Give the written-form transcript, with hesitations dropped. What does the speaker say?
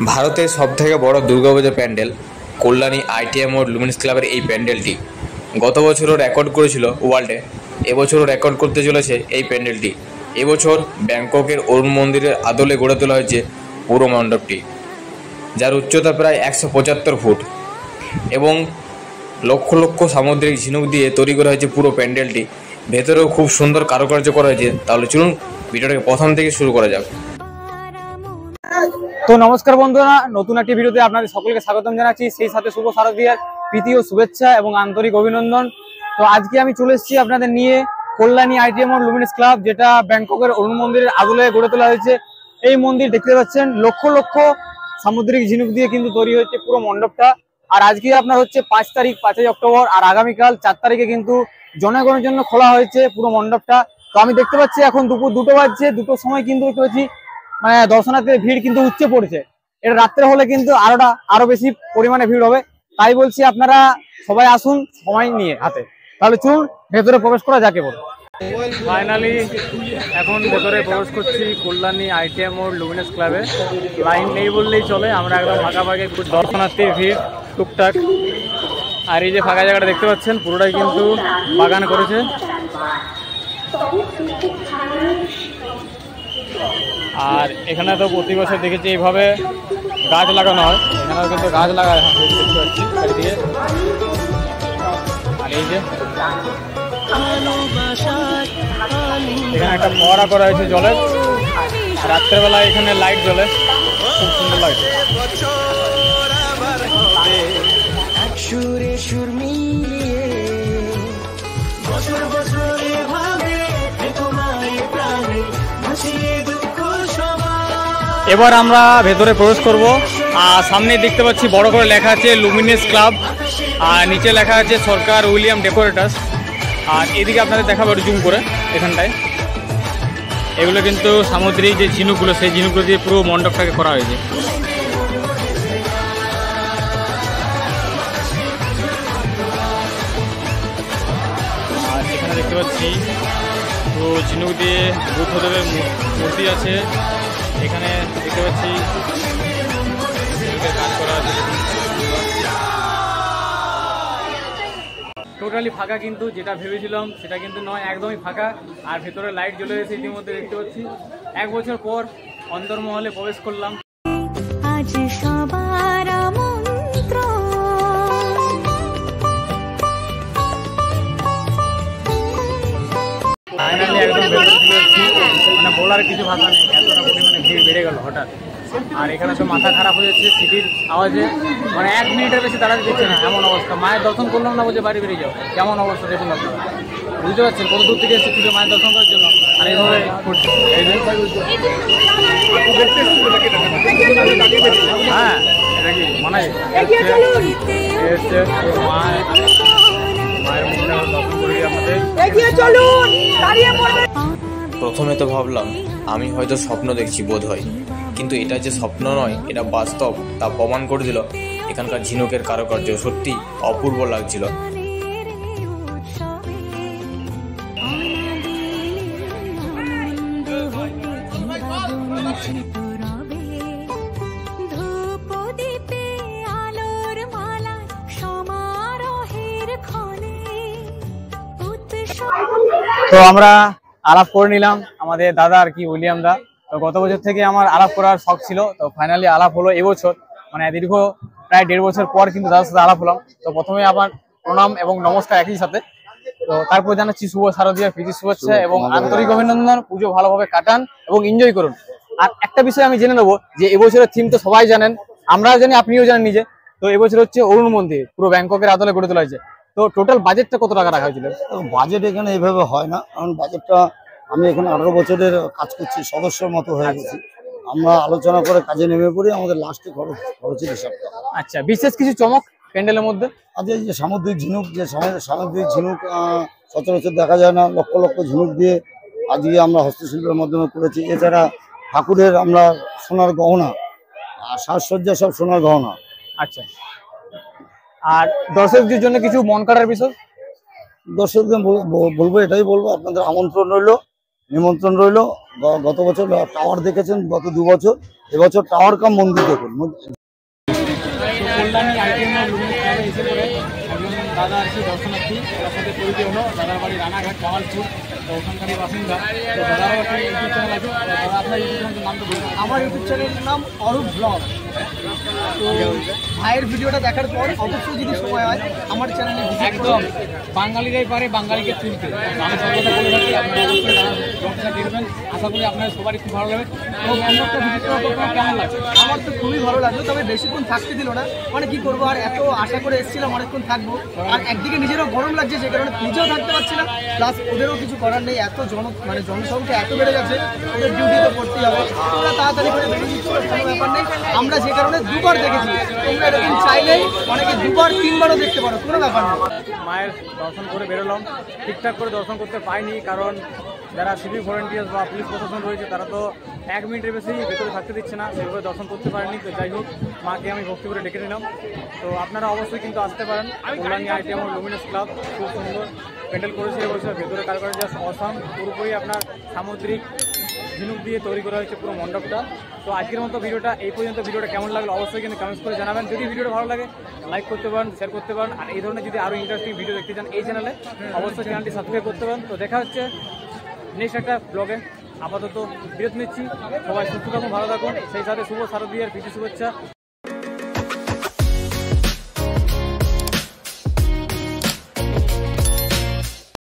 ভারতের সবথেকে বড় দুর্গাপূজা প্যান্ডেল কল্যাণী আইটিএম ও লুমিনেন্স ক্লাবের এই প্যান্ডেলটি গত বছরও রেকর্ড করেছিল ওয়ার্ল্ডে। এবছরও রেকর্ড করতে চলেছে এই প্যান্ডেলটি। এবছর ব্যাংককের অরুণ মন্দিরের আদলে গড়ে তোলা হয়েছে পুরো মণ্ডপটি, যার উচ্চতা প্রায় 175 ফুট এবং লক্ষ লক্ষ সামুদ্রিক ঝিনুক দিয়ে তৈরি করা হয়েছে পুরো প্যান্ডেলটি। ভেতরেও খুব সুন্দর কারুকার্য করা হয়েছে। তাহলে চলুন ভিডিওটাকে প্রথম থেকে শুরু করা যাক। তো নমস্কার বন্ধুরা, নতুন একটি ভিডিওতে আপনাদের সকলকে স্বাগতম জানাচ্ছি। সেই সাথে শুভ শারদীয়ার প্রীতি ও শুভেচ্ছা এবং আন্তরিক অভিনন্দন। তো আজকে আমি চলে এসেছি আপনাদের নিয়ে কল্যাণী আইটিএম ও লুমিনেন্স ক্লাব, যেটা ব্যাংককের অরুণ মন্দিরের আদলে গড়ে তোলা হয়েছে। এই মন্দির দেখতে পাচ্ছেন লক্ষ লক্ষ সামুদ্রিক ঝিনুক দিয়ে কিন্তু তৈরি হয়েছে পুরো মণ্ডপটা। আর আজকে আপনার হচ্ছে 5 তারিখ, 5ই অক্টোবর, আর আগামীকাল 4 তারিখে কিন্তু জনগণের জন্য খোলা হয়েছে পুরো মণ্ডপটা। তো আমি দেখতে পাচ্ছি এখন দুপুর 2টো বাজছে। 2টোর সময় কিন্তু দেখতে পাচ্ছি মানে দর্শনার্থীদের ভিড় কিন্তু উপচে পড়েছে। এটা রাত্রে হলে কিন্তু আরো বেশি পরিমাণে ভিড় হবে। তাই বলছি আপনারা সবাই আসুন সময় নিয়ে হাতে। তাহলে চলুন ভেতরে প্রবেশ করা যাকে বলে। ফাইনালি এখন ভেতরে প্রবেশ করছি কল্যাণী আইটিএম ও লুমিনেন্স ক্লাবে। লাইন নেই বললেই চলে, আমরা একদম ফাঁকাফাঁকি দর্শনার্থীর ভিড় টুকটাক। আর এই যে ফাঁকা জায়গাটা দেখতে পাচ্ছেন পুরোটাই কিন্তু বাগান করেছে। আর এখানে তো প্রতি বছর দেখেছি এইভাবে গাছ লাগানো হয়, এখানেও কিন্তু গাছ লাগানো হয় দেখতে পাচ্ছি চারিদিকে। আর এই যে এখানে একটা ফোয়ারা করা হয়েছে জলের, রাত্রেবেলা এখানে লাইট জ্বলে, খুব সুন্দর লাগে। এবার আমরা ভেতরে প্রবেশ করব। আর সামনে দেখতে পাচ্ছি বড় করে লেখা আছে লুমিনেন্স ক্লাব, আর নিচে লেখা আছে সরকার উইলিয়াম ডেকোরেটার্স। আর এদিকে আপনাদের দেখাবো জুম করে এখানটায়, এগুলো কিন্তু সামুদ্রিক যে ঝিনুকগুলো, সেই ঝিনুকগুলো দিয়ে পুরো মণ্ডপটাকে করা হয়েছে। আর এখানে দেখতে পাচ্ছি তো ঝিনুক দিয়ে বুদ্ধদেবের মূর্তি আছে। এখানে দেখতে পাচ্ছি কাজ করা আছে। টোটালি ফাঁকা, কিন্তু যেটা ভেবেছিলাম সেটা কিন্তু নয়, একদমই ফাঁকা। আর ভেতরে লাইট জ্বলে গেছে ইতিমধ্যে দেখতে পাচ্ছি। 1 বছর পর অন্তর্মহলে প্রবেশ করলাম। আজ সবার আমন্ত্রণ। ফাইনালি একদম মানে বলার কিছু ভাষা নেই, এতটা পরিমাণে ভিড় বেড়ে গেল হঠাৎ। আর এখানে তো মাথা খারাপ হয়ে যাচ্ছে সিটির আওয়াজে, মানে 1 মিনিটের বেশি দাঁড়াতে দিচ্ছে না, এমন অবস্থা। মায়ের দর্শন করলাম না বলছে বাড়ি বেরিয়ে যাও, কেমন অবস্থা দেখুন আপনারা। বুঝতে পারছেন কত দূর থেকে এসেছে শুধু মায়ের দর্শন করার জন্য। আর এইভাবে হ্যাঁ, এটা কি মানে মায়ের মুখটা দর্শন করি আমাদের। প্রথমে তো ভাবলাম আমি হয়তো স্বপ্ন দেখছি বোধ হয়, কিন্তু এটা যে স্বপ্ন নয়, এটা বাস্তব, তা প্রমাণ করে দিল এখানকার ঝিনুকের কারুকার্য। সত্যি অপূর্ব লাগছিল। তো আমরা আলাপ করে নিলাম আমাদের দাদা আর কি উইলিয়াম দা। তো গত বছর থেকে আমার আলাপ করার শখ ছিল, তো ফাইনালি আলাপ হলো এবছর, মানে দীর্ঘ প্রায় 1.5 বছর পর কিন্তু দাদার সাথে আলাপ হলাম। তো প্রথমে আমার প্রণাম এবং নমস্কার একই সাথে। তো তারপর জানাচ্ছি শুভ শারদীয়ার প্রীতি শুভেচ্ছা এবং আন্তরিক অভিনন্দন। পুজো ভালোভাবে কাটান এবং এনজয় করুন। আর একটা বিষয় আমি জেনে নেবো যে এবছরের থিম তো সবাই জানেন, আমরা জানি, আপনিও জানেন নিজে। তো এবছর হচ্ছে অরুণ মন্দির পুরো ব্যাংককের আদলে গড়ে তোলা হয়েছে। তো টোটাল বাজেটটা কত টাকা রাখা হয়েছিল? বাজেট এখানে এইভাবে হয় না, কারণ বাজেটটা আমি এখানে 18 বছরের কাজ করছি, সদস্যের মতো হয়ে গেছি। আমরা আলোচনা করে কাজে নেমে পড়ি, আমাদের লাস্টে খরচের হিসাবটা। আচ্ছা, বিশেষ কিছু চমক প্যান্ডেলের মধ্যে? আচ্ছা, এই যে সামুদ্রিক ঝিনুক, সামুদ্রিক ঝিনুক সচরাচর দেখা যায় না। লক্ষ লক্ষ ঝিনুক দিয়ে আজকে আমরা হস্তশিল্পের মাধ্যমে করেছি। এছাড়া ঠাকুরের আমরা সোনার গহনা, সাজসজ্জা সব সোনার গহনা। আচ্ছা, আর দর্শকদের জন্য কিছু মন কাটার বিষয়? দর্শকদের বলবো, এটাই বলবো, আপনাদের আমন্ত্রণ রইল। নিমন্ত্রণ রইল। গত বছর টাওয়ার দেখেছেন, গত 2 বছর, এবছর টাওয়ার কাম মন্দির দেখুন। কল্যাণী আইটিএম এসে পড়ে একজন দাদা আর কি দর্শনার্থী, তার সাথে পরিচয় হলো। দাদার বাড়ি রানাঘাট জামালপুর, তো ওখানকারই বাসিন্দা। তো দাদারও একটা ইউটিউব চ্যানেল আছে। দাদা আপনার ইউটিউব চ্যানেলের নাম তো বলুন। আমার ইউটিউব চ্যানেলের নাম অরূপ ব্লগ। তো ভাইয়ের ভিডিওটা দেখার পর অবশ্যই যদি সময় হয় আমার চ্যানেলে একদম বাঙালিরাই পারে বাঙালিকে তুলতে, আমি সর্বদা বলে থাকি। আপনারা অবশ্যই ব্লগটা দেখবেন, আশা করি আপনার সবারই খুব ভালো লাগবে। তো অন্য একটা ভিডিও কেমন লাগছে? আমার তো খুবই ভালো লাগলো, তবে বেশিক্ষণ থাকতে দিল না। মানে কি করবো, আর এত আশা করে এসেছিলাম অনেকক্ষণ থাকবো, আর একদিকে নিজেরও গরম লাগছে, যে কারণে নিজেও থাকতে পারছি না, প্লাস ওদেরও কিছু করার নেই। এত জনসংখ্যা এত বেড়ে গেছে, ওদের ডিউটি তো করতেই হবে। ওরা তাড়াতাড়ি করে বেরিয়ে দিচ্ছে, কোনো ব্যাপার নেই। আমরা যে কারণে দুবার দেখেছি, তোমরা এরকম চাইলেই অনেকে 2বার 3বারও দেখতে পারো, কোনো ব্যাপার নেই। মায়ের দর্শন করে বেরোলাম, ঠিকঠাক করে দর্শন করতে পাইনি, কারণ যারা সিভিক ভলেন্টিয়ার্স বা পুলিশ প্রশাসন রয়েছে তারা তো 1 মিনিটের বেশি ভেতরে থাকতে দিচ্ছে না, সেভাবে দর্শন করতে পারেনি। তো যাই হোক, মাকে আমি ভক্তি করে ডেকে নিলাম। তো আপনারা অবশ্যই কিন্তু আসতে পারেন। কল্যাণী আইটিএম লুমিনাস ক্লাব খুব সুন্দর প্যান্ডেল করেছে এবছর, ভেতরে কারুকার্য জাস্ট অসাম, পুরোপুরি আপনার সামুদ্রিক ঝিনুক দিয়ে তৈরি করা হয়েছে পুরো মণ্ডপটা। তো আজকের মতো ভিডিওটা এই পর্যন্ত। ভিডিওটা কেমন লাগলো অবশ্যই কিন্তু কমেন্টস করে জানাবেন। যদি ভিডিওটা ভালো লাগে লাইক করতে পারেন, শেয়ার করতে পারেন, আর এই ধরনের যদি আরও ইন্টারেস্টিং ভিডিও দেখতে চান এই চ্যানেলে, অবশ্যই চ্যানেলটি সাবস্ক্রাইব করতে পারেন। তো দেখা হচ্ছে নেক্সট একটা ব্লগে। আপাতত বিরতি নিচ্ছি। সবাই সুস্থ থাকুন, ভালো থাকুন, সেই সাথে শুভ শারদীয়ার প্রীতি শুভেচ্ছা।